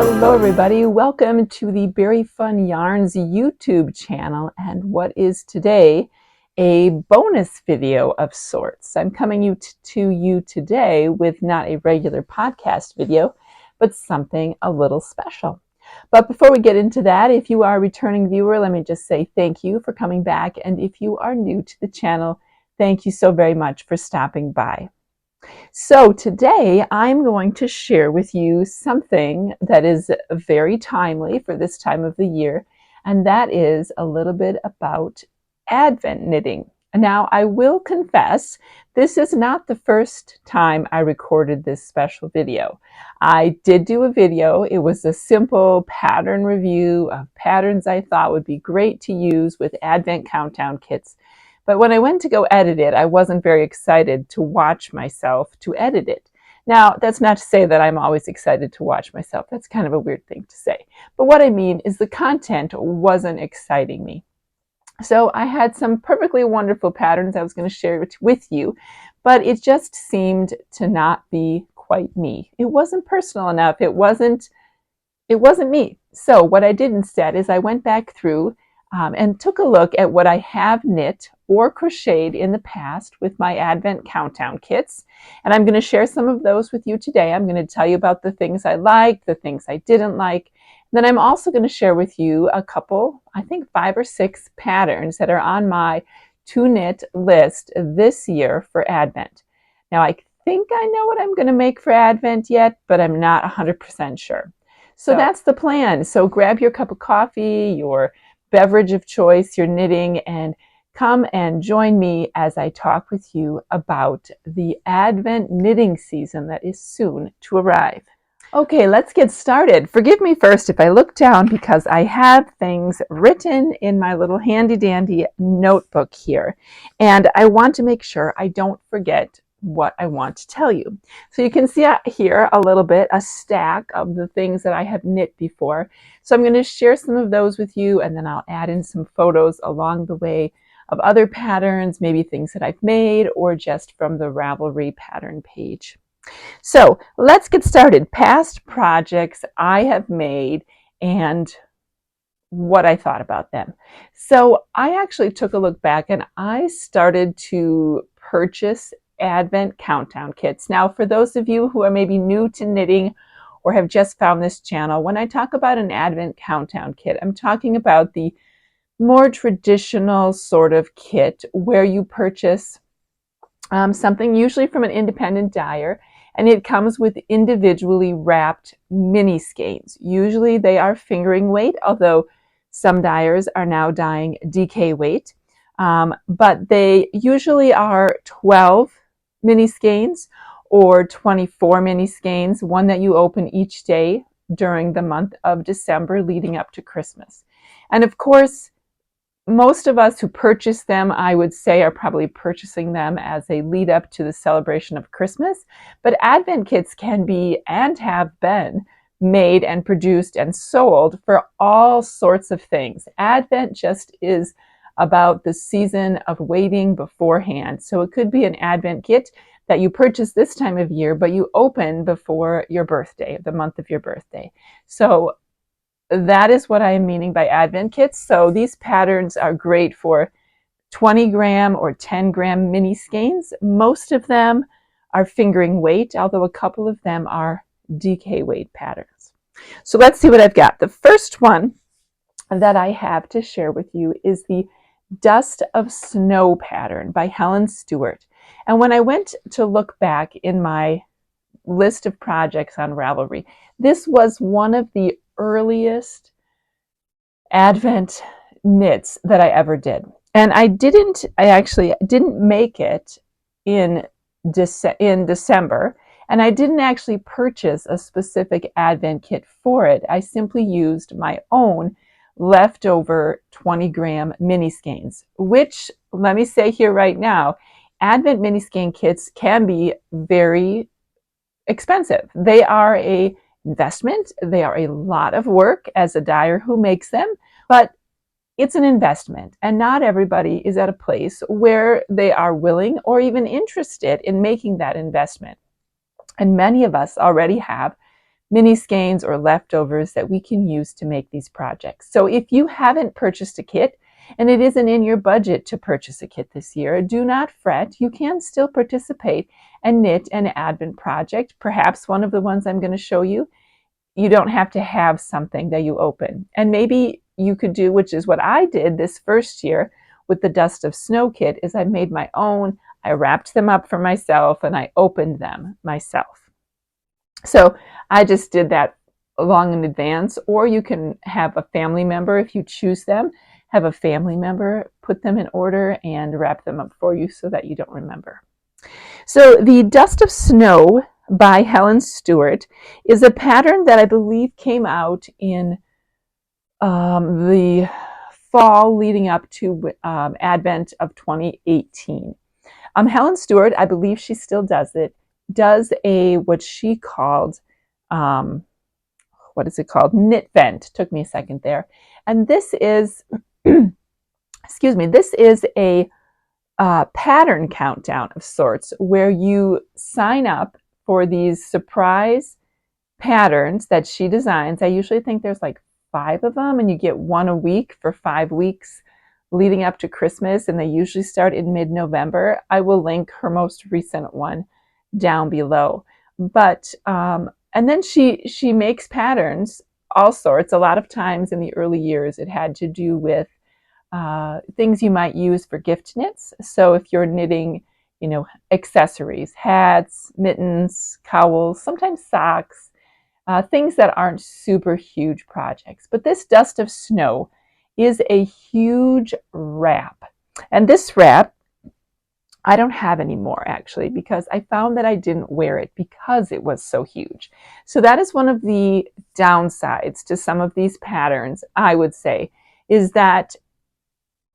Hello everybody, welcome to the Berry Fun Yarns YouTube channel, and what is today a bonus video of sorts. I'm coming to you today with not a regular podcast video, but something a little special. But before we get into that, if you are a returning viewer, let me just say thank you for coming back, and if you are new to the channel, thank you so very much for stopping by. So today I'm going to share with you something that is very timely for this time of the year, and that is a little bit about Advent knitting. Now, I will confess, this is not the first time I recorded this special video. I did do a video. It was a simple pattern review of patterns I thought would be great to use with Advent countdown kits. But when I went to go edit it, I wasn't very excited to watch myself to edit it. Now, that's not to say that I'm always excited to watch myself. That's kind of a weird thing to say. But what I mean is the content wasn't exciting me. So I had some perfectly wonderful patterns I was going to share with you, but it just seemed to not be quite me. It wasn't personal enough. It wasn't me. So what I did instead is I went back through and took a look at what I have knit or crocheted in the past with my Advent countdown kits. And I'm going to share some of those with you today. I'm going to tell you about the things I liked, the things I didn't like. Then I'm also going to share with you a couple, I think 5 or 6 patterns that are on my to knit list this year for Advent. Now, I think I know what I'm going to make for Advent yet, but I'm not 100% sure. So that's the plan. So grab your cup of coffee, your beverage of choice, your knitting, and come and join me as I talk with you about the Advent knitting season that is soon to arrive. Okay, let's get started. Forgive me first if I look down because I have things written in my little handy dandy notebook here, and I want to make sure I don't forget what I want to tell you. So you can see here a little bit, a stack of the things that I have knit before. So I'm going to share some of those with you, and then I'll add in some photos along the way of other patterns, maybe things that I've made or just from the Ravelry pattern page. So let's get started. Past projects I have made and what I thought about them. So I actually took a look back and I started to purchase Advent countdown kits. Now, for those of you who are maybe new to knitting or have just found this channel, when I talk about an Advent countdown kit, I'm talking about the more traditional sort of kit where you purchase something usually from an independent dyer, and it comes with individually wrapped mini skeins. Usually they are fingering weight, although some dyers are now dyeing DK weight, but they usually are 12 mini skeins or 24 mini skeins, one that you open each day during the month of December leading up to Christmas. And of course, most of us who purchase them, I would say, are probably purchasing them as a lead up to the celebration of Christmas. But Advent kits can be and have been made and produced and sold for all sorts of things. Advent just is about the season of waiting beforehand. So it could be an Advent kit that you purchase this time of year, but you open before your birthday, the month of your birthday. So that is what I am meaning by Advent kits. So these patterns are great for 20 gram or 10 gram mini skeins. Most of them are fingering weight, although a couple of them are DK weight patterns. So let's see what I've got. The first one that I have to share with you is the Dust of Snow pattern by Helen Stewart. And when I went to look back in my list of projects on Ravelry, this was one of the earliest Advent knits that I ever did. And I actually didn't make it in December, and I didn't actually purchase a specific Advent kit for it. I simply used my own leftover 20 gram mini skeins, which, let me say here right now, Advent mini skein kits can be very expensive. They are a investment. They are a lot of work as a dyer who makes them, but it's an investment, and not everybody is at a place where they are willing or even interested in making that investment. And many of us already have mini skeins or leftovers that we can use to make these projects. So if you haven't purchased a kit and it isn't in your budget to purchase a kit this year, do not fret. You can still participate and knit an Advent project, perhaps one of the ones I'm going to show you. You don't have to have something that you open. And maybe you could do, which is what I did this first year with the Dust of Snow kit, is I made my own. I wrapped them up for myself and I opened them myself. So I just did that long in advance, or you can have a family member, if you choose them, have a family member put them in order and wrap them up for you so that you don't remember. So the Dust of Snow by Helen Stewart is a pattern that I believe came out in the fall leading up to Advent of 2018. Helen Stewart, I believe she still does it, does a what she called, what is it called? Knit vent. Took me a second there. And this is, excuse me, this is a pattern countdown of sorts where you sign up for these surprise patterns that she designs. I usually think there's like 5 of them, and you get one a week for 5 weeks leading up to Christmas, and they usually start in mid-November. I will link her most recent one down below. But and then she makes patterns all sorts. A lot of times in the early years it had to do with things you might use for gift knits. So if you're knitting, you know, accessories, hats, mittens, cowls, sometimes socks, things that aren't super huge projects. But this Dust of Snow is a huge wrap. And this wrap, I don't have anymore actually, because I found that I didn't wear it because it was so huge. So that is one of the downsides to some of these patterns, I would say, is that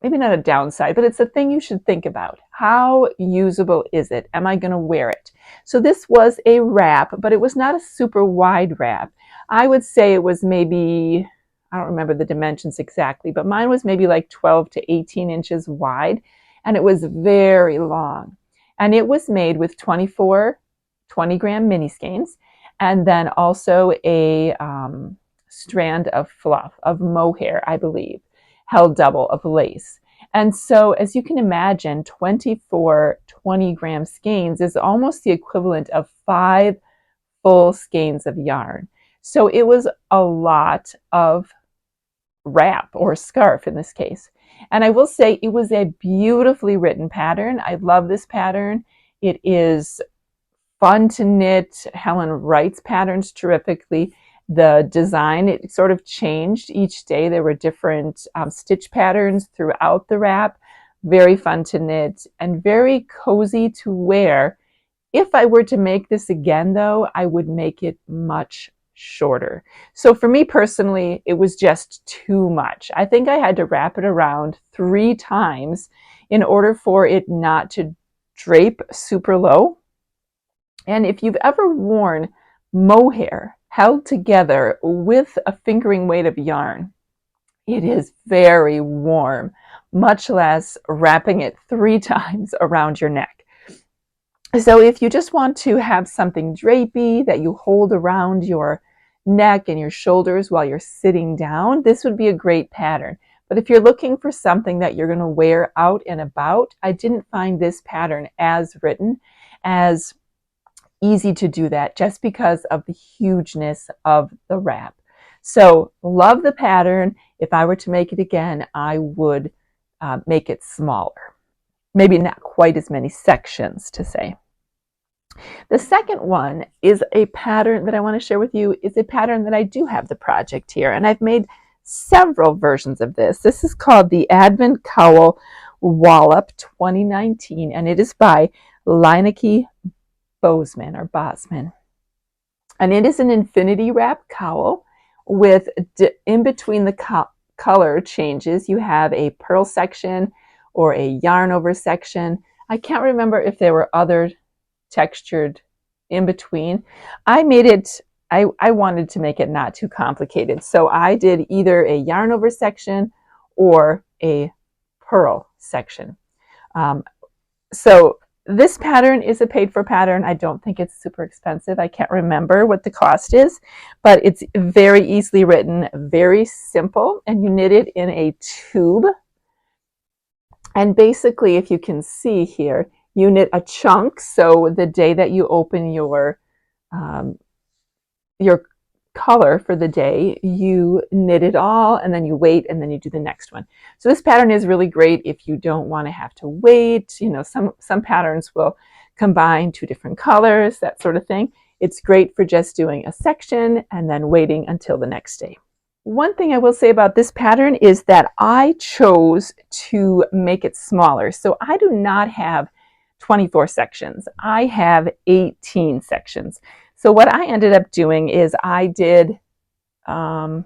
maybe not a downside, but it's a thing you should think about. How usable is it? Am I going to wear it? So this was a wrap, but it was not a super wide wrap. I would say it was maybe, I don't remember the dimensions exactly, but mine was maybe like 12 to 18 inches wide, and it was very long. And it was made with 24 20-gram mini skeins, and then also a strand of fluff, of mohair, I believe, held double of lace. And so as you can imagine, 24 20-gram skeins is almost the equivalent of 5 full skeins of yarn. So it was a lot of wrap, or scarf in this case. And I will say it was a beautifully written pattern. I love this pattern. It is fun to knit. Helen writes patterns terrifically. The design, it sort of changed each day. There were different stitch patterns throughout the wrap. Very fun to knit and very cozy to wear. If I were to make this again though, I would make it much shorter. So for me personally, it was just too much. I think I had to wrap it around 3 times in order for it not to drape super low. And if you've ever worn mohair held together with a fingering weight of yarn, it is very warm, much less wrapping it 3 times around your neck. So if you just want to have something drapey that you hold around your neck and your shoulders while you're sitting down, this would be a great pattern. But if you're looking for something that you're going to wear out and about, I didn't find this pattern as written as easy to do that, just because of the hugeness of the wrap. So love the pattern. If I were to make it again, I would make it smaller. Maybe not quite as many sections to say. The second one is a pattern that I want to share with you. Is a pattern that I do have the project here, and I've made several versions of this. This is called the Advent Cowl WOLOP 2019, and it is by Lieneke Bosman. And it is an infinity wrap cowl with, in between the color changes, you have a purl section or a yarn over section. I can't remember if there were other textured in between. I made it, I wanted to make it not too complicated. So I did either a yarn over section or a purl section. So This pattern is a paid for pattern. I don't think it's super expensive. I can't remember what the cost is, but it's very easily written, very simple, and you knit it in a tube. And basically, if you can see here, you knit a chunk. So the day that you open your color for the day, you knit it all, and then you wait, and then you do the next one. So this pattern is really great if you don't want to have to wait. You know, some patterns will combine two different colors, that sort of thing. It's great for just doing a section and then waiting until the next day. One thing I will say about this pattern is that I chose to make it smaller. So I do not have 24 sections. I have 18 sections. So what I ended up doing is I did 12,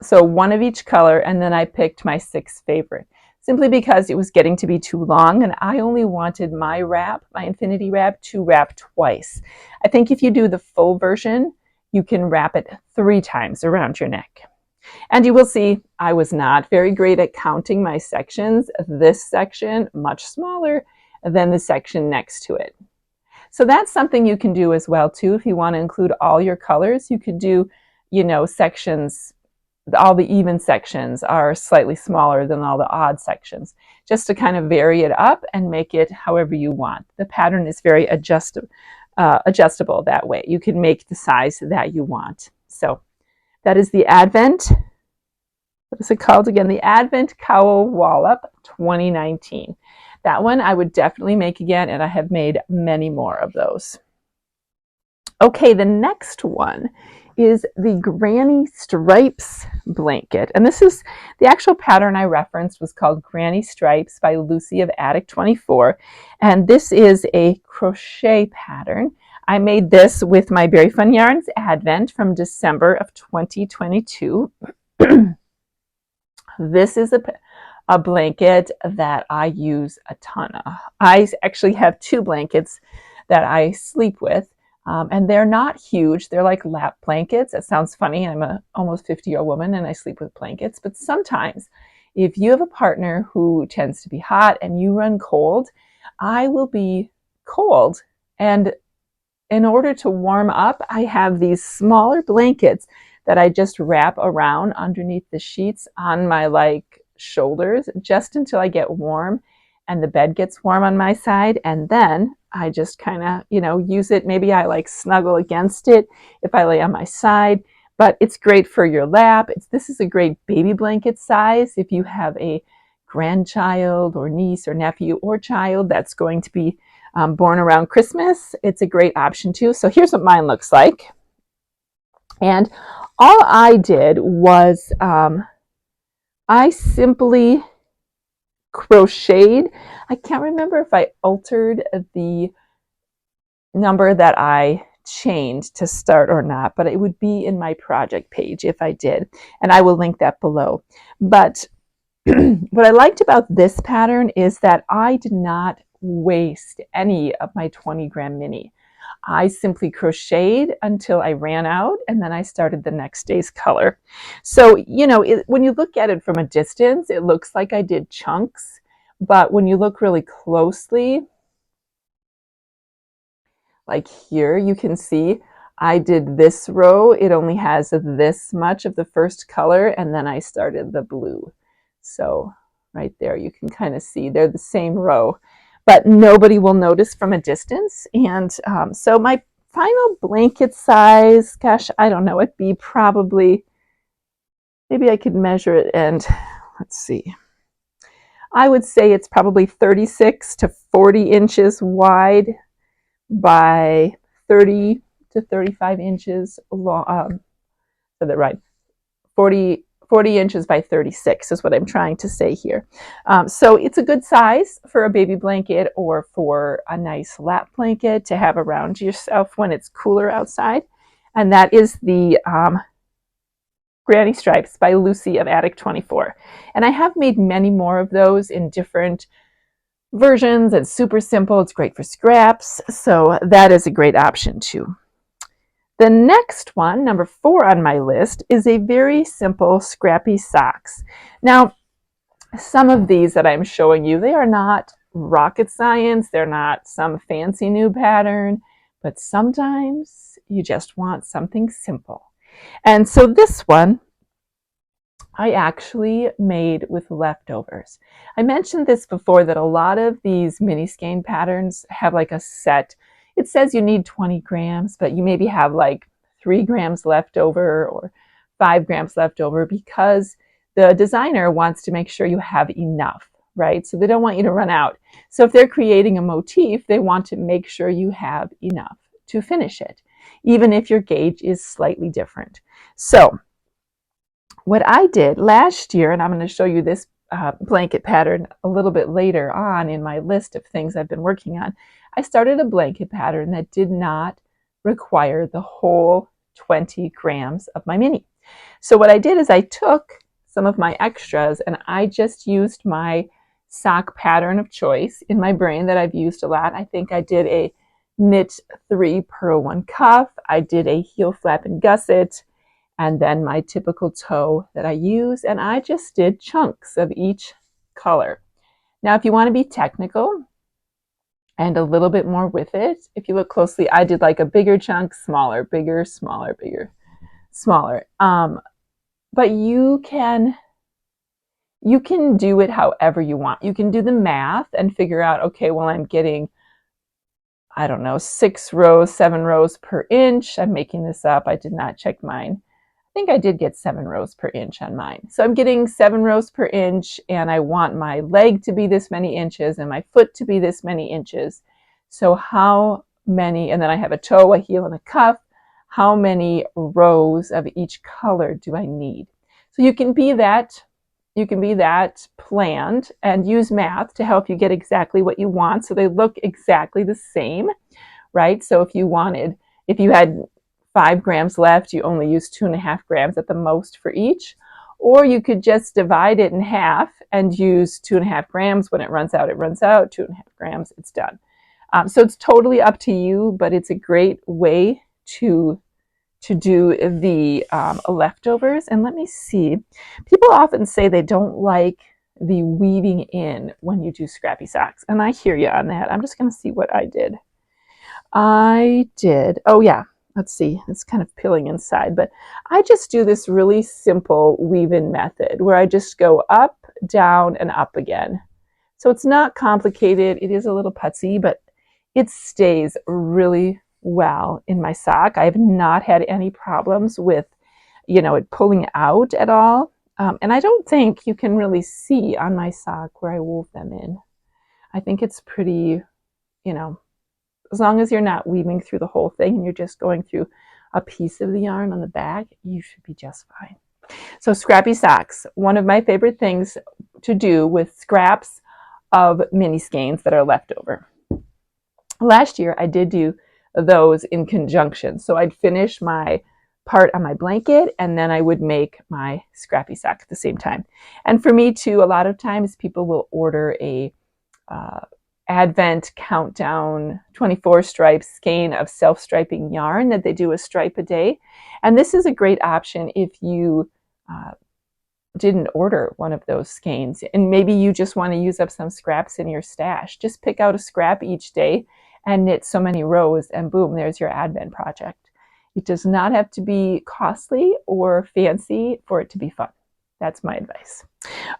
so one of each color, and then I picked my 6th favorite, simply because it was getting to be too long, and I only wanted my wrap, my infinity wrap, to wrap twice. I think if you do the full version, you can wrap it 3 times around your neck. And you will see I was not very great at counting my sections. This section, much smaller than the section next to it. So that's something you can do as well too. If you want to include all your colors, you could do, you know, sections, all the even sections are slightly smaller than all the odd sections, just to kind of vary it up and make it however you want. The pattern is very adjustable that way. You can make the size that you want. So that is the Advent, what is it called again? The Advent Cowl WOLOP 2019. That one I would definitely make again, and I have made many more of those. Okay, the next one is the Granny Stripes blanket. And this is the actual pattern I referenced was called Granny Stripes by Lucy of Attic 24. And this is a crochet pattern. I made this with my Berry Fun Yarns Advent from December of 2022. This is a blanket that I use a ton of. I actually have 2 blankets that I sleep with, and they're not huge. They're like lap blankets. It sounds funny. I'm a almost 50-year-old woman and I sleep with blankets, but sometimes if you have a partner who tends to be hot and you run cold, I will be cold, and in order to warm up, I have these smaller blankets that I just wrap around underneath the sheets on my shoulders just until I get warm and the bed gets warm on my side, and then I just kind of, you know, use it. Maybe I snuggle against it if I lay on my side, but it's great for your lap. This is a great baby blanket size if you have a grandchild or niece or nephew or child that's going to be born around Christmas. It's a great option too. So here's what mine looks like. And all I did was I simply crocheted. I can't remember if I altered the number that I chained to start or not, but it would be in my project page if I did, and I will link that below. But what I liked about this pattern is that I did not waste any of my 20-gram mini. I simply crocheted until I ran out, and then I started the next day's color. So, you know, when you look at it from a distance, it looks like I did chunks, but when you look really closely, like here, you can see I did this row. It only has this much of the first color, and then I started the blue. So right there, you can kind of see they're the same row, but nobody will notice from a distance. And so my final blanket size, gosh, I don't know, it'd be probably, maybe I could measure it, and let's see. I would say it's probably 36 to 40 inches wide by 30 to 35 inches long. So that right, 40 inches by 36 is what I'm trying to say here. So it's a good size for a baby blanket or for a nice lap blanket to have around yourself when it's cooler outside. And that is the Granny Stripes by Lucy of Attic 24. And I have made many more of those in different versions. It's super simple. It's great for scraps. So that is a great option too. The next one, number 4 on my list, is a very simple scrappy socks. Now, some of these that I'm showing you, they are not rocket science. They're not some fancy new pattern, but sometimes you just want something simple. And so this one I actually made with leftovers. I mentioned this before, that a lot of these mini skein patterns have like a set. It says you need 20 grams, but you maybe have like 3 grams left over or 5 grams left over, because the designer wants to make sure you have enough, right? So they don't want you to run out. So if they're creating a motif, they want to make sure you have enough to finish it, even if your gauge is slightly different. So what I did last year, and I'm going to show you this blanket pattern a little bit later on in my list of things I've been working on, I started a blanket pattern that did not require the whole 20 grams of my mini. So what I did is I took some of my extras and I just used my sock pattern of choice in my brain that I've used a lot. I think I did a knit 3 purl 1 cuff, I did a heel flap and gusset, and then my typical toe that I use, and I just did chunks of each color. Now, if you want to be technical and a little bit more with it, if you look closely, I did like a bigger chunk, smaller, bigger, smaller, bigger, smaller. But you can do it however you want. You can do the math and figure out, okay, well, I'm getting, I don't know, 6 rows, 7 rows per inch. I'm making this up. I did not check mine. I think I did get 7 rows per inch on mine. So I'm getting 7 rows per inch, and I want my leg to be this many inches and my foot to be this many inches. So how many, and then I have a toe, a heel, and a cuff. How many rows of each color do I need? So you can be that planned and use math to help you get exactly what you want, so they look exactly the same, right? So if you had 5 grams left, you only use 2.5 grams at the most for each. Or you could just divide it in half and use 2.5 grams. When it runs out, 2.5 grams, it's done. So it's totally up to you, but it's a great way to do the leftovers. And let me see. People often say they don't like the weaving in when you do scrappy socks. And I hear you on that. I'm just going to see what I did. Oh yeah, let's see, it's kind of peeling inside, but I just do this really simple weave-in method where I just go up, down, and up again. So it's not complicated. It is a little putsy, but it stays really well in my sock. I have not had any problems with, it pulling out at all. And I don't think you can really see on my sock where I wove them in. I think it's pretty, as long as you're not weaving through the whole thing and you're just going through a piece of the yarn on the back, you should be just fine. So scrappy socks, one of my favorite things to do with scraps of mini skeins that are left over. Last year I did do those in conjunction. So I'd finish my part on my blanket and then I would make my scrappy sock at the same time. And for me too, a lot of times people will order a Advent countdown 24 stripe skein of self-striping yarn that they do a stripe a day. And this is a great option if you didn't order one of those skeins and maybe you just want to use up some scraps in your stash. Just pick out a scrap each day and knit so many rows, and boom, there's your Advent project. It does not have to be costly or fancy for it to be fun. That's my advice.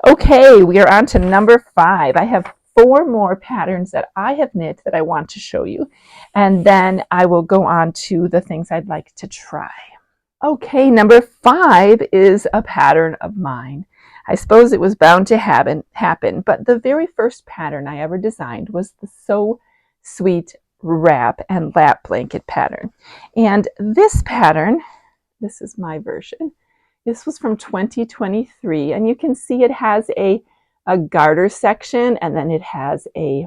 Okay, we are on to number 5. I have 4 more patterns that I have knit that I want to show you, and then I will go on to the things I'd like to try. Okay, number 5 is a pattern of mine. I suppose it was bound to happen, but the very first pattern I ever designed was the So Sweet wrap and lap blanket pattern. And this pattern, this is my version. This was from 2023, and you can see it has a garter section, and then it has a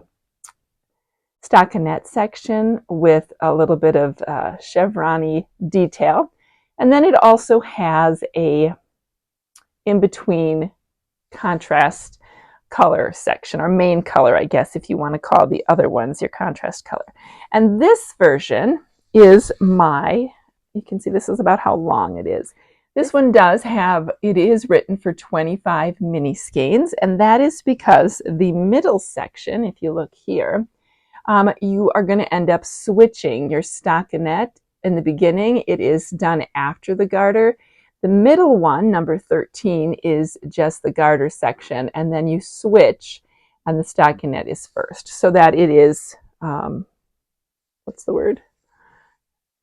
stockinette section with a little bit of chevron-y detail. And then it also has a in-between contrast color section, or main color, I guess, if you want to call the other ones your contrast color. And this version is you can see this is about how long it is. This one does have, it is written for 25 mini skeins, and that is because the middle section, if you look here, you are going to end up switching your stockinette. In the beginning, it is done after the garter. The middle one, number 13, is just the garter section, and then you switch, and the stockinette is first, so that it is, what's the word?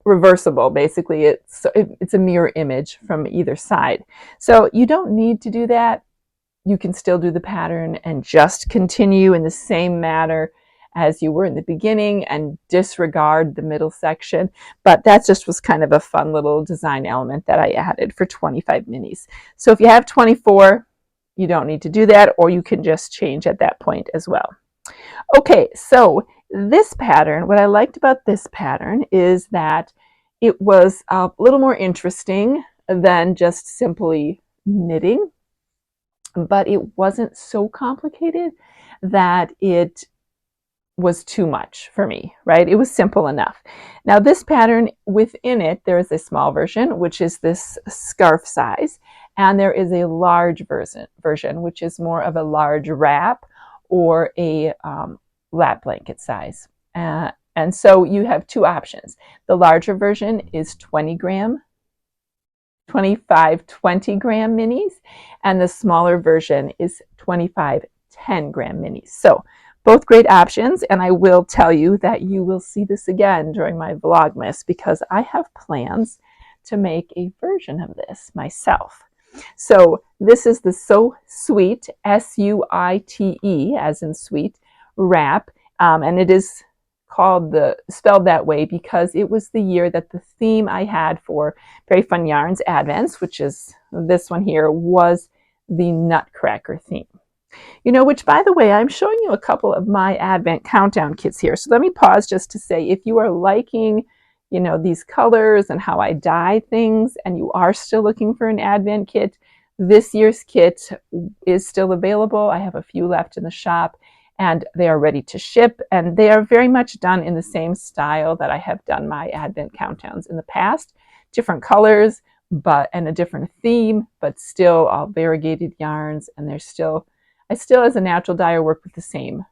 Reversible. Basically, it's a mirror image from either side. So you don't need to do that. You can still do the pattern and just continue in the same manner as you were in the beginning and disregard the middle section. But that just was kind of a fun little design element that I added for 25 minis. So if you have 24, you don't need to do that, or you can just change at that point as well. Okay, so this pattern, what I liked about this pattern is that it was a little more interesting than just simply knitting, but it wasn't so complicated that it was too much for me, right? It was simple enough. Now this pattern, within it, there is a small version, which is this scarf size, and there is a large version, which is more of a large wrap or a lap blanket size. And so you have two options. The larger version is 20 gram, 25 20 gram minis, and the smaller version is 25 10 gram minis. So both great options, and I will tell you that you will see this again during my Vlogmas because I have plans to make a version of this myself. So this is the So Sweet, S-U-I-T-E, as in sweet, wrap, and it is spelled that way because it was the year that the theme I had for Very Fun Yarns Advents, which is this one here, was the Nutcracker theme. You know, which, by the way, I'm showing you a couple of my Advent countdown kits here. So let me pause just to say, if you are liking, you know, these colors and how I dye things, and you are still looking for an Advent kit, this year's kit is still available. I have a few left in the shop, and they are ready to ship, and they are very much done in the same style that I have done my Advent countdowns in the past. Different colors, and a different theme, but still all variegated yarns, and I still, as a natural dyer, work with the same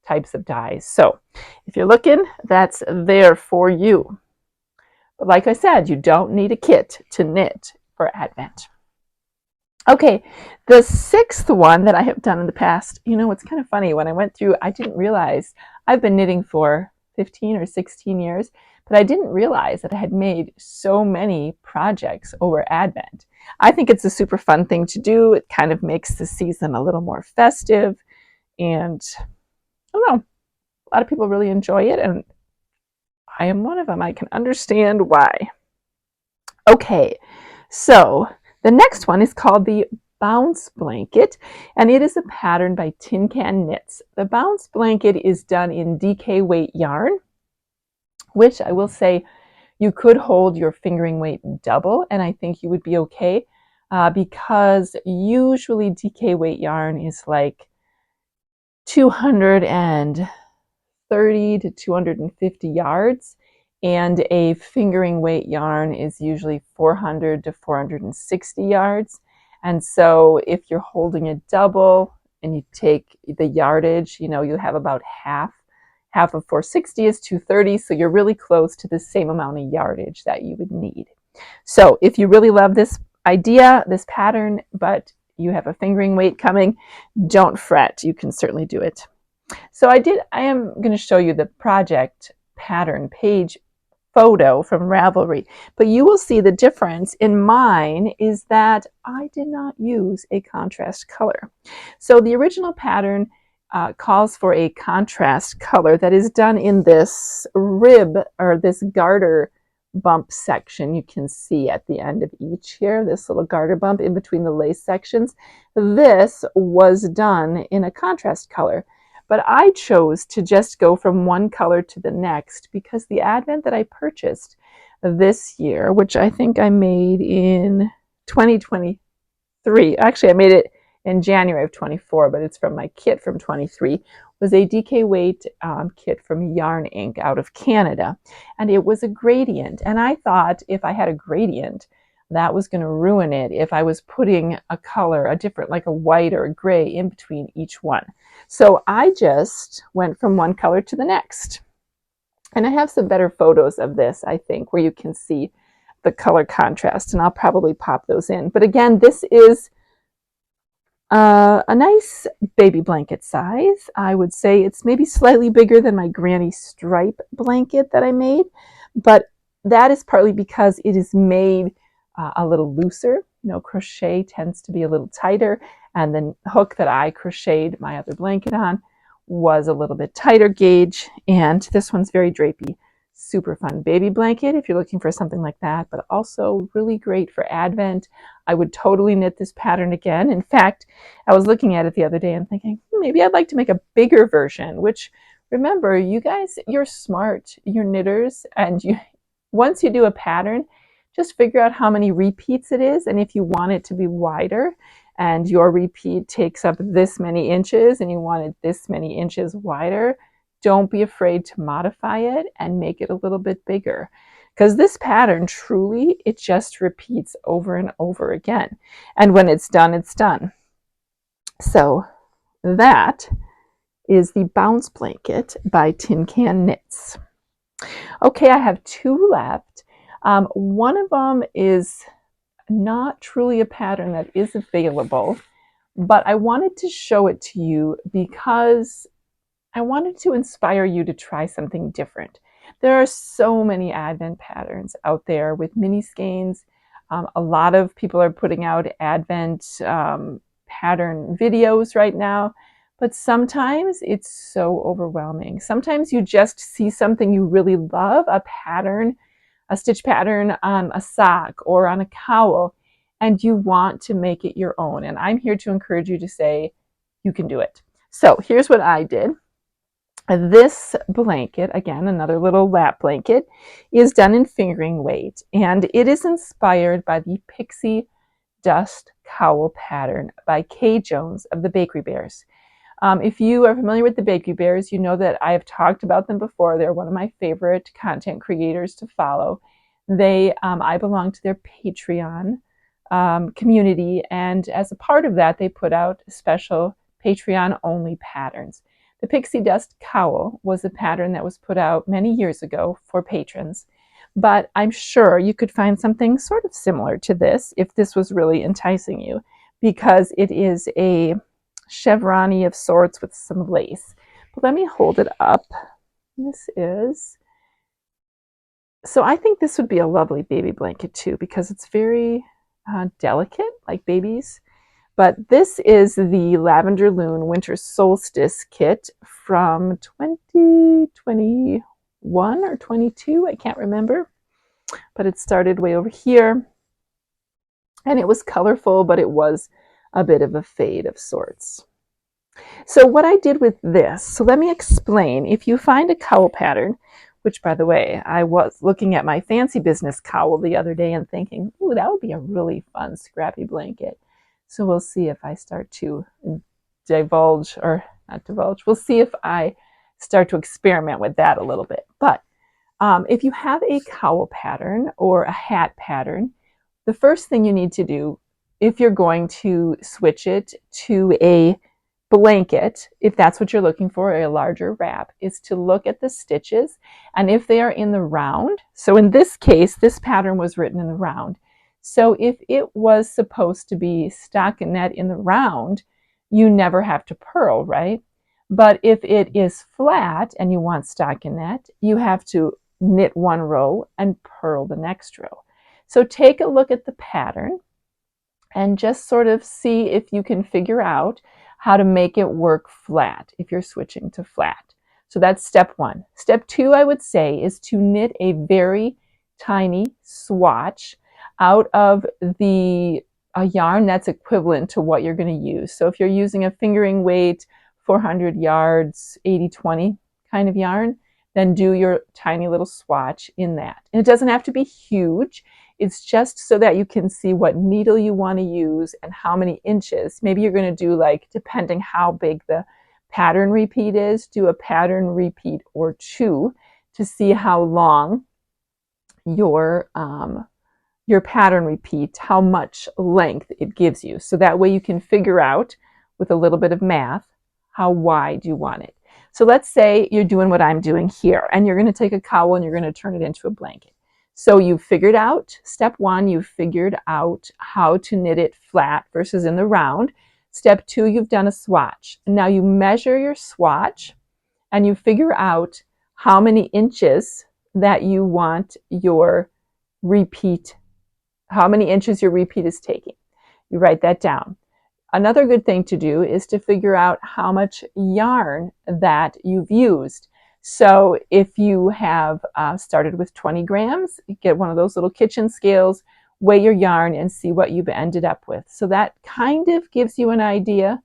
types of dyes. So if you're looking, that's there for you. But like I said, you don't need a kit to knit for Advent. Okay, the sixth one that I have done in the past, you know, it's kind of funny. When I went through, I didn't realize I've been knitting for 15 or 16 years, but I didn't realize that I had made so many projects over Advent. I think it's a super fun thing to do. It kind of makes the season a little more festive, and I don't know, a lot of people really enjoy it, and I am one of them. I can understand why. Okay, so the next one is called the Bounce Blanket, and it is a pattern by Tin Can Knits. The Bounce Blanket is done in DK weight yarn, which I will say you could hold your fingering weight double, and I think you would be okay, because usually DK weight yarn is like 230 to 250 yards, and a fingering weight yarn is usually 400 to 460 yards. And so if you're holding a double and you take the yardage, you know, you have about half of 460 is 230, so you're really close to the same amount of yardage that you would need. So if you really love this idea, this pattern, but you have a fingering weight coming, don't fret, you can certainly do it. So I am going to show you the project pattern page photo from Ravelry, but you will see the difference in mine is that I did not use a contrast color. So the original pattern calls for a contrast color that is done in this rib or this garter bump section. You can see at the end of each here, this little garter bump in between the lace sections. This was done in a contrast color. But I chose to just go from one color to the next because the Advent that I purchased this year, which I think I made in 2023, actually I made it in January of 24, but it's from my kit from 23, was a DK weight kit from Yarn Inc. out of Canada. And it was a gradient. And I thought if I had a gradient, that was going to ruin it if I was putting a color, a different, like a white or a gray in between each one. So I just went from one color to the next. And I have some better photos of this, I think, where you can see the color contrast, and I'll probably pop those in. But again, this is a nice baby blanket size. I would say it's maybe slightly bigger than my granny stripe blanket that I made, but that is partly because it is made a little looser. You know, crochet tends to be a little tighter, and the hook that I crocheted my other blanket on was a little bit tighter gauge, and this one's very drapey. Super fun baby blanket if you're looking for something like that, but also really great for Advent. I would totally knit this pattern again. In fact, I was looking at it the other day and thinking, maybe I'd like to make a bigger version, which, remember, you guys, you're smart, you're knitters, and once you do a pattern, just figure out how many repeats it is, and if you want it to be wider, and your repeat takes up this many inches and you want it this many inches wider, don't be afraid to modify it and make it a little bit bigger. Because this pattern, truly, it just repeats over and over again. And when it's done, it's done. So that is the Bounce Blanket by Tin Can Knits. Okay, I have two left. One of them is not truly a pattern that is available, but I wanted to show it to you because I wanted to inspire you to try something different. There are so many Advent patterns out there with mini skeins. A lot of people are putting out Advent pattern videos right now, but sometimes it's so overwhelming. Sometimes you just see something you really love, a pattern, a stitch pattern on a sock or on a cowl, and you want to make it your own. And I'm here to encourage you to say, you can do it. So here's what I did. This blanket, again, another little lap blanket, is done in fingering weight, and it is inspired by the Pixie Dust Cowl pattern by Kay Jones of the Bakery Bears. If you are familiar with the Bakery Bears, you know that I have talked about them before. They're one of my favorite content creators to follow. I belong to their Patreon community, and as a part of that, they put out special Patreon-only patterns. The Pixie Dust Cowl was a pattern that was put out many years ago for patrons, but I'm sure you could find something sort of similar to this if this was really enticing you, because it is a chevron-y of sorts with some lace. But let me hold it up. So I think this would be a lovely baby blanket too, because it's very delicate, like babies. But this is the Lavender Loon Winter Solstice kit from 2021 or 22, I can't remember. But it started way over here. And it was colorful, but it was a bit of a fade of sorts. So what I did with this, so let me explain. If you find a cowl pattern, which, by the way, I was looking at my fancy business cowl the other day and thinking, ooh, that would be a really fun scrappy blanket. So we'll see if I start to divulge, or not divulge, we'll see if I start to experiment with that a little bit. But if you have a cowl pattern or a hat pattern, the first thing you need to do, if you're going to switch it to a blanket, if that's what you're looking for, a larger wrap, is to look at the stitches, and if they are in the round. So in this case, this pattern was written in the round. So if it was supposed to be stockinette in the round, you never have to purl, right? But if it is flat and you want stockinette, you have to knit one row and purl the next row. So take a look at the pattern and just sort of see if you can figure out how to make it work flat if you're switching to flat. So that's step one. Step two, I would say, is to knit a very tiny swatch out of a yarn that's equivalent to what you're going to use. So if you're using a fingering weight, 400 yards, 80-20 kind of yarn, then do your tiny little swatch in that. And it doesn't have to be huge. It's just so that you can see what needle you want to use and how many inches. Maybe you're going to do, like, depending how big the pattern repeat is, do a pattern repeat or two to see how long your your pattern repeat, how much length it gives you. So that way you can figure out with a little bit of math how wide you want it. So let's say you're doing what I'm doing here, and you're going to take a cowl and you're going to turn it into a blanket. So you've figured out, step one, you've figured out how to knit it flat versus in the round. Step two, you've done a swatch. Now you measure your swatch and you figure out how many inches that you want your repeat, how many inches your repeat is taking. You write that down. Another good thing to do is to figure out how much yarn that you've used. So if you have started with 20 grams, get one of those little kitchen scales, weigh your yarn and see what you've ended up with. So that kind of gives you an idea.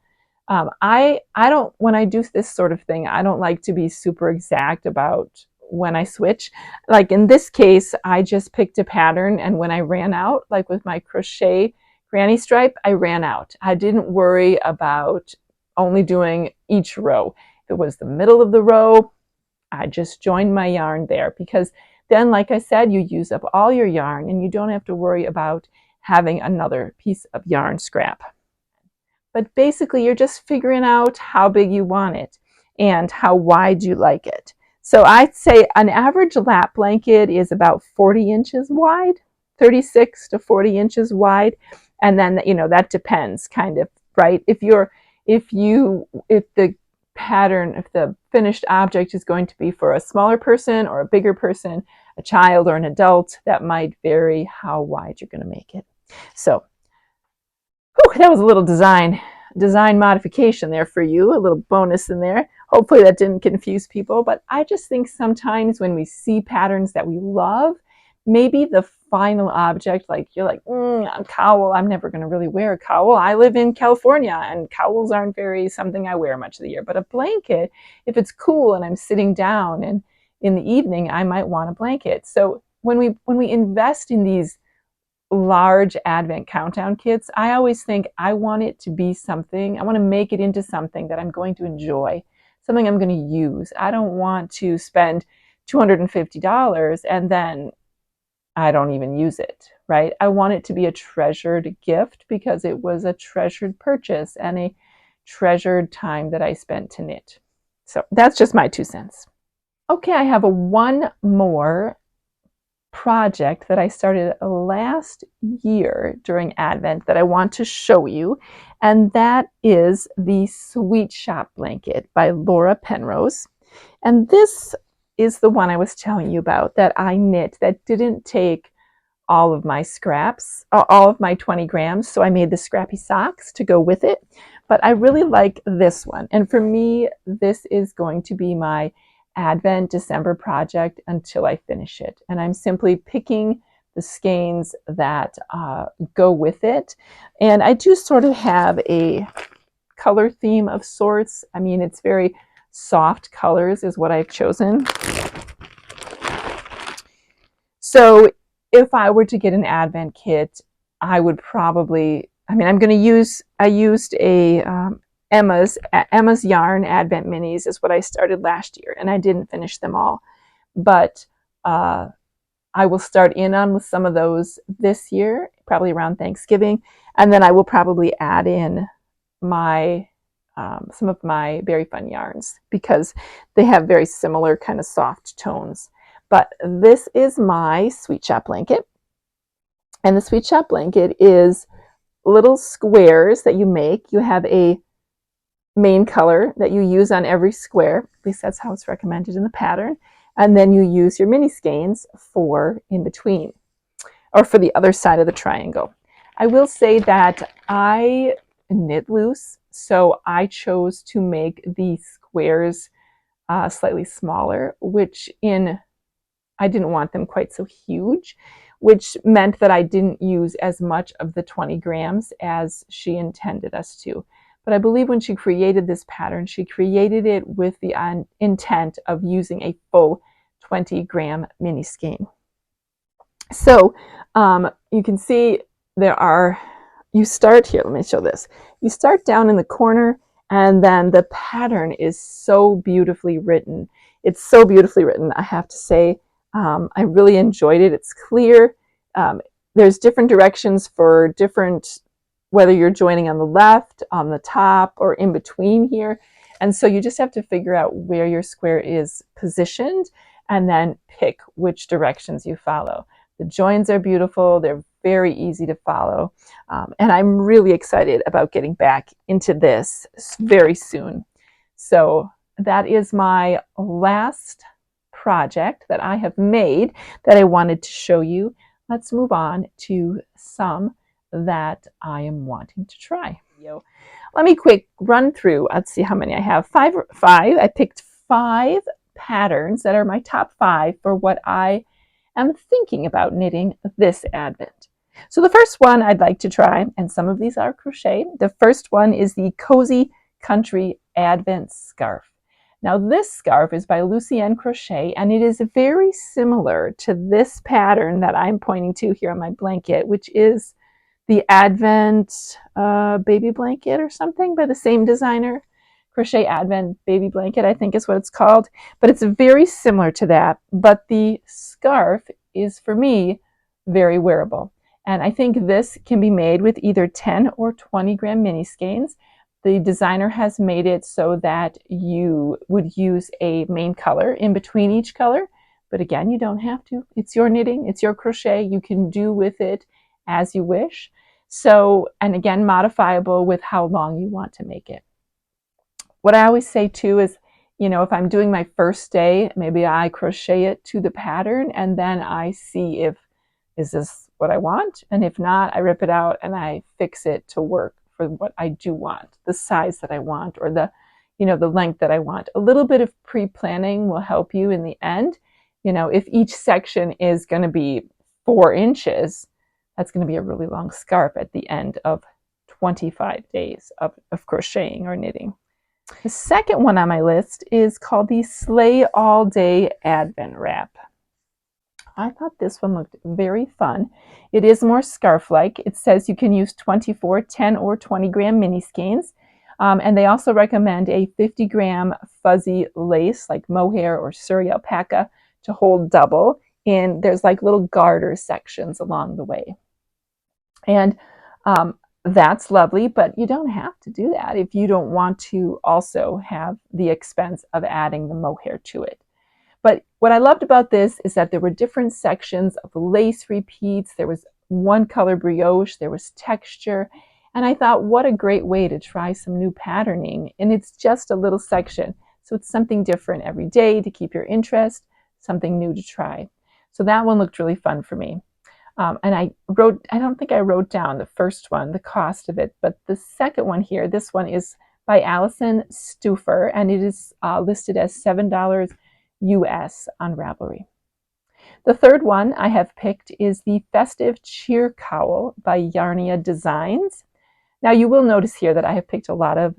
I don't, when I do this sort of thing, I don't like to be super exact about when I switch. Like in this case, I just picked a pattern, and when I ran out, like with my crochet granny stripe, I ran out. I didn't worry about only doing each row. If it was the middle of the row, I just joined my yarn there, because then, like I said, you use up all your yarn and you don't have to worry about having another piece of yarn scrap. But basically, you're just figuring out how big you want it and how wide you like it. So I'd say an average lap blanket is about 40 inches wide, 36 to 40 inches wide. And then, you know, that depends kind of, right? If the pattern, if the finished object is going to be for a smaller person or a bigger person, a child or an adult, that might vary how wide you're going to make it. So that was a little design modification there for you, a little bonus in there. Hopefully that didn't confuse people, but I just think sometimes when we see patterns that we love, maybe the final object, like you're like, a cowl, I'm never going to really wear a cowl. I live in California and cowls aren't very something I wear much of the year. But a blanket, if it's cool and I'm sitting down and in the evening, I might want a blanket. So when we invest in these large Advent countdown kits, I always think I want it to be something, I want to make it into something that I'm going to enjoy, something I'm going to use. I don't want to spend $250 and then I don't even use it, right? I want it to be a treasured gift because it was a treasured purchase and a treasured time that I spent to knit. So that's just my 2 cents. Okay, I have one more project that I started last year during Advent that I want to show you, and that is the Sweet Shop blanket by Laura Penrose. And this is the one I was telling you about that I knit that didn't take all of my scraps, all of my 20 grams, so I made the scrappy socks to go with it. But I really like this one, and for me, this is going to be my Advent December project until I finish it. And I'm simply picking the skeins that go with it. And I do sort of have a color theme of sorts. I mean, it's very soft colors is what I've chosen. So if I were to get an Advent kit, I would probably, I used a Emma's Yarn Advent Minis is what I started last year, and I didn't finish them all. But I will start in on with some of those this year, probably around Thanksgiving, and then I will probably add in my some of my Berry Fun yarns because they have very similar kind of soft tones. But this is my Sweet Shop blanket, and the Sweet Shop blanket is little squares that you make. You have a main color that you use on every square, at least that's how it's recommended in the pattern, and then you use your mini skeins for in between or for the other side of the triangle. I will say that I knit loose, so I chose to make the squares slightly smaller, I didn't want them quite so huge, which meant that I didn't use as much of the 20 grams as she intended us to. But I believe when she created this pattern, she created it with the intent of using a full 20-gram mini skein. So you can see you start here, let me show this. You start down in the corner, and then the pattern is so beautifully written. It's so beautifully written, I have to say. I really enjoyed it. It's clear. there's different directions for different, whether you're joining on the left, on the top, or in between here. And so you just have to figure out where your square is positioned and then pick which directions you follow. The joins are beautiful. They're very easy to follow. And I'm really excited about getting back into this very soon. So that is my last project that I have made that I wanted to show you. Let's move on to some that I am wanting to try. Let me quick run through. Let's see how many I have. Five. I picked 5 patterns that are my top 5 for what I am thinking about knitting this Advent. So the first one I'd like to try, and some of these are crochet. The first one is the Cozy Country Advent Scarf. Now this scarf is by Lucienne Crochet, and it is very similar to this pattern that I'm pointing to here on my blanket, which is the Advent baby blanket or something by the same designer. Crochet Advent baby blanket, I think is what it's called. But it's very similar to that, but the scarf is, for me, very wearable. And I think this can be made with either 10 or 20 gram mini skeins. The designer has made it so that you would use a main color in between each color. But again, you don't have to. It's your knitting, it's your crochet. You can do with it as you wish. So, and again, modifiable with how long you want to make it. What I always say too is, you know, if I'm doing my first day, maybe I crochet it to the pattern and then I see if, is this what I want? And if not, I rip it out and I fix it to work for what I do want, the size that I want, or the, you know, the length that I want. A little bit of pre-planning will help you in the end. You know, if each section is going to be 4 inches, that's going to be a really long scarf at the end of 25 days of crocheting or knitting. The second one on my list is called the Sleigh All Day Advent Wrap. I thought this one looked very fun. It is more scarf-like. It says you can use 24, 10, or 20 gram mini skeins. And they also recommend a 50 gram fuzzy lace like mohair or Surrey alpaca to hold double. And there's like little garter sections along the way. And that's lovely, but you don't have to do that if you don't want to also have the expense of adding the mohair to it. But what I loved about this is that there were different sections of lace repeats. There was one color brioche, there was texture, and I thought, what a great way to try some new patterning. And it's just a little section, so it's something different every day to keep your interest, something new to try. So that one looked really fun for me. And I don't think I wrote down the first one, the cost of it, but the second one here, this one is by Allison, Stewart, and it is listed as $7 US on Ravelry. The third one I have picked is the Festive Cheer Cowl by Yarnia Designs. Now you will notice here that I have picked a lot of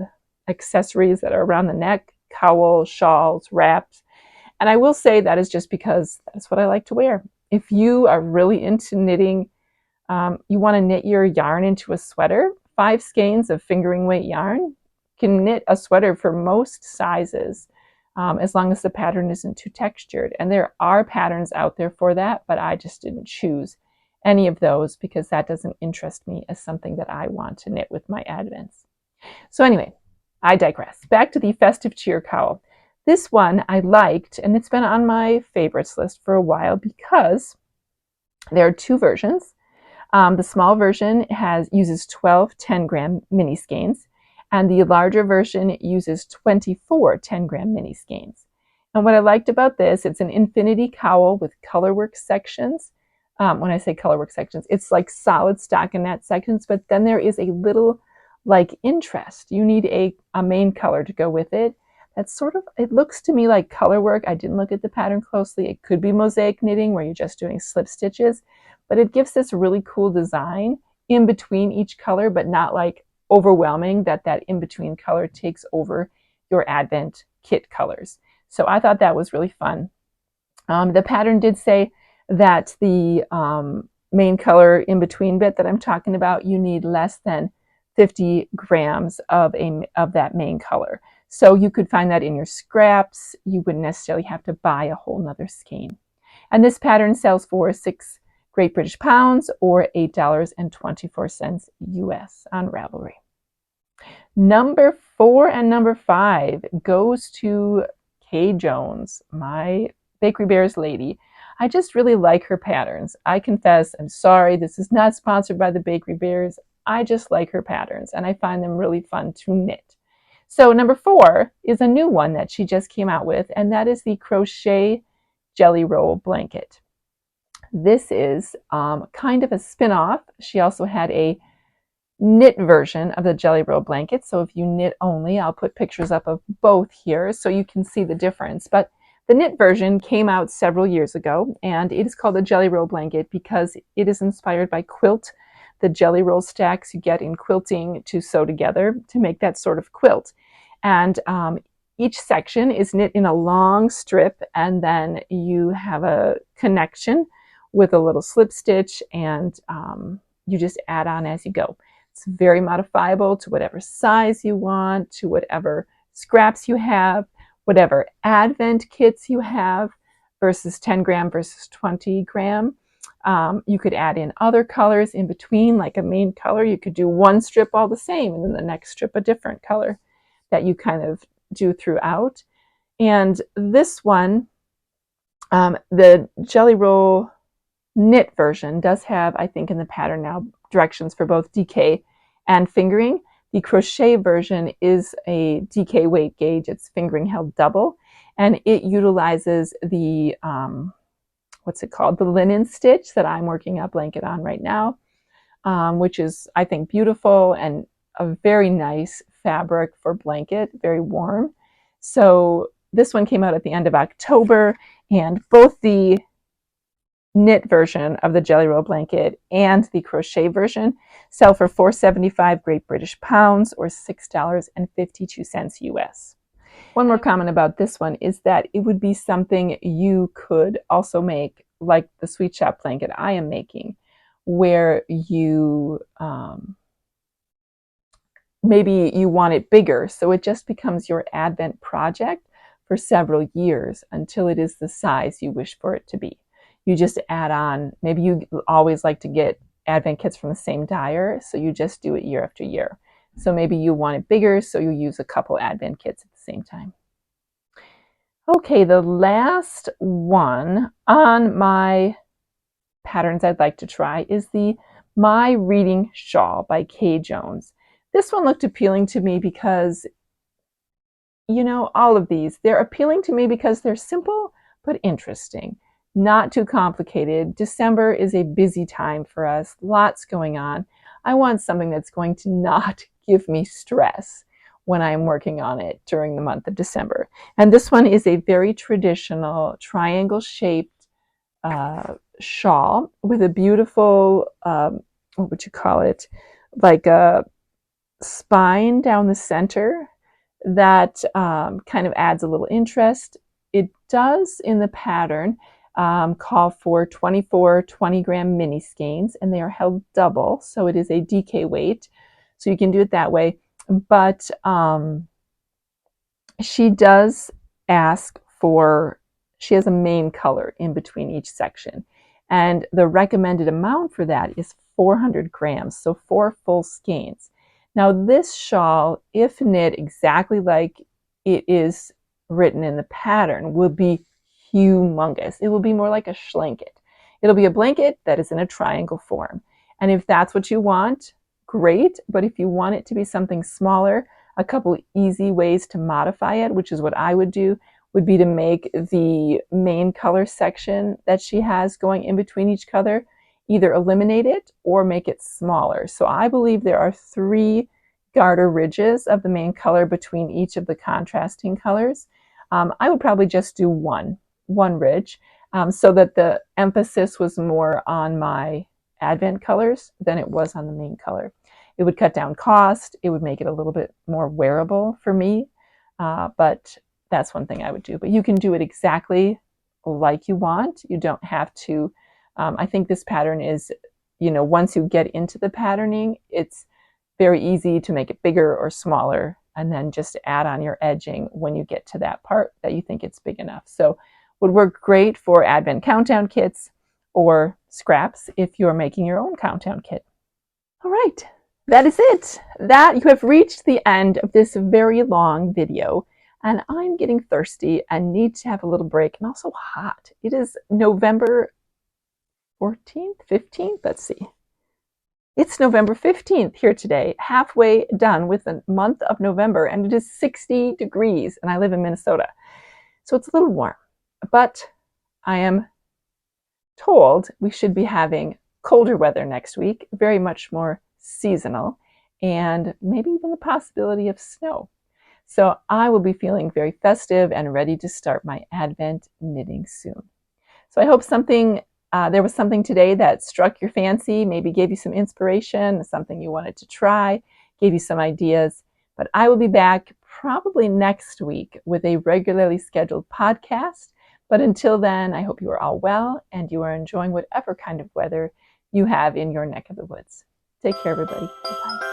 accessories that are around the neck, cowl, shawls, wraps, and I will say that is just because that's what I like to wear. If you are really into knitting, you want to knit your yarn into a sweater, 5 skeins of fingering weight yarn can knit a sweater for most sizes, as long as the pattern isn't too textured. And there are patterns out there for that, but I just didn't choose any of those because that doesn't interest me as something that I want to knit with my Advents. So anyway, I digress. Back to the Festive Cheer Cowl. This one I liked, and it's been on my favorites list for a while because there are 2 versions. The small version uses 12 10 gram mini skeins, and the larger version uses 24 10 gram mini skeins. And what I liked about this, it's an infinity cowl with colorwork sections. When I say colorwork sections, it's like solid stockinette sections, but then there is a little like interest. You need a main color to go with it. That's sort of, it looks to me like color work. I didn't look at the pattern closely. It could be mosaic knitting where you're just doing slip stitches, but it gives this really cool design in between each color, but not like overwhelming that in-between color takes over your Advent kit colors. So I thought that was really fun. The pattern did say that the main color in between bit that I'm talking about, you need less than 50 grams of that main color. So you could find that in your scraps. You wouldn't necessarily have to buy a whole nother skein. And this pattern sells for 6 Great British Pounds, or $8.24 US on Ravelry. Number 4 and number 5 goes to Kay Jones, my Bakery Bears lady. I just really like her patterns. I confess, I'm sorry, this is not sponsored by the Bakery Bears. I just like her patterns, and I find them really fun to knit. So number 4 is a new one that she just came out with, and that is the Crochet Jelly Roll Blanket. This is kind of a spin-off. She also had a knit version of the Jelly Roll Blanket. So if you knit only, I'll put pictures up of both here so you can see the difference. But the knit version came out several years ago, and it is called the Jelly Roll Blanket because it is inspired by quilt, the jelly roll stacks you get in quilting to sew together to make that sort of quilt. And each section is knit in a long strip, and then you have a connection with a little slip stitch, and you just add on as you go. It's very modifiable to whatever size you want, to whatever scraps you have, whatever advent kits you have, versus 10 gram versus 20 gram. You could add in other colors in between, like a main color. You could do one strip all the same, and then the next strip a different color that you kind of do throughout. And this one, the Jelly Roll knit version does have, I think in the pattern now, directions for both DK and fingering. The crochet version is a DK weight gauge. It's fingering held double, and it utilizes the what's it called, the linen stitch that I'm working a blanket on right now, which is, I think, beautiful and a very nice fabric for blanket, very warm. So this one came out at the end of October, and both the knit version of the Jelly Roll Blanket and the crochet version sell for $4.75 Great British Pounds, or $6.52 US. One more comment about this one is that it would be something you could also make, like the Sweet Shop blanket I am making, where you maybe you want it bigger, so it just becomes your Advent project for several years until it is the size you wish for it to be. You just add on, maybe you always like to get Advent kits from the same dyer, so you just do it year after year. So maybe you want it bigger, so you use a couple Advent kits at the same time. Okay, the last one on my patterns I'd like to try is the My Reading Shawl by Kay Jones. This one looked appealing to me because, you know, all of these, they're appealing to me because they're simple but interesting. Not too complicated. December is a busy time for us, lots going on. I want something that's going to not give me stress when I'm working on it during the month of December. And this one is a very traditional triangle shaped shawl with a beautiful, what would you call it, like a spine down the center that kind of adds a little interest. It does in the pattern call for 24 20-gram mini skeins, and they are held double, so it is a DK weight, so you can do it that way. But she does ask for, she has a main color in between each section, and the recommended amount for that is 400 grams, so 4 full skeins. Now this shawl, if knit exactly like it is written in the pattern, will be humongous. It will be more like a blanket. It'll be a blanket that is in a triangle form. And if that's what you want, great. But if you want it to be something smaller, a couple easy ways to modify it, which is what I would do, would be to make the main color section that she has going in between each color, either eliminate it or make it smaller. So I believe there are 3 garter ridges of the main color between each of the contrasting colors. I would probably just do one ridge, so that the emphasis was more on my Advent colors than it was on the main color. It would cut down cost. It would make it a little bit more wearable for me, but that's one thing I would do. But you can do it exactly like you want. You don't have to. I think this pattern is, you know, once you get into the patterning, it's very easy to make it bigger or smaller, and then just add on your edging when you get to that part that you think it's big enough. So would work great for Advent countdown kits or scraps if you're making your own countdown kit. All right, that is it. You have reached the end of this very long video, and I'm getting thirsty and need to have a little break, and also hot. It is November 14th, 15th, let's see. It's November 15th here today, halfway done with the month of November, and it is 60 degrees, and I live in Minnesota. So it's a little warm, but I am told we should be having colder weather next week, very much more seasonal, and maybe even the possibility of snow. So I will be feeling very festive and ready to start my Advent knitting soon. So I hope there was something today that struck your fancy, maybe gave you some inspiration, something you wanted to try, gave you some ideas. But I will be back probably next week with a regularly scheduled podcast. But until then, I hope you are all well and you are enjoying whatever kind of weather you have in your neck of the woods. Take care, everybody. Bye-bye.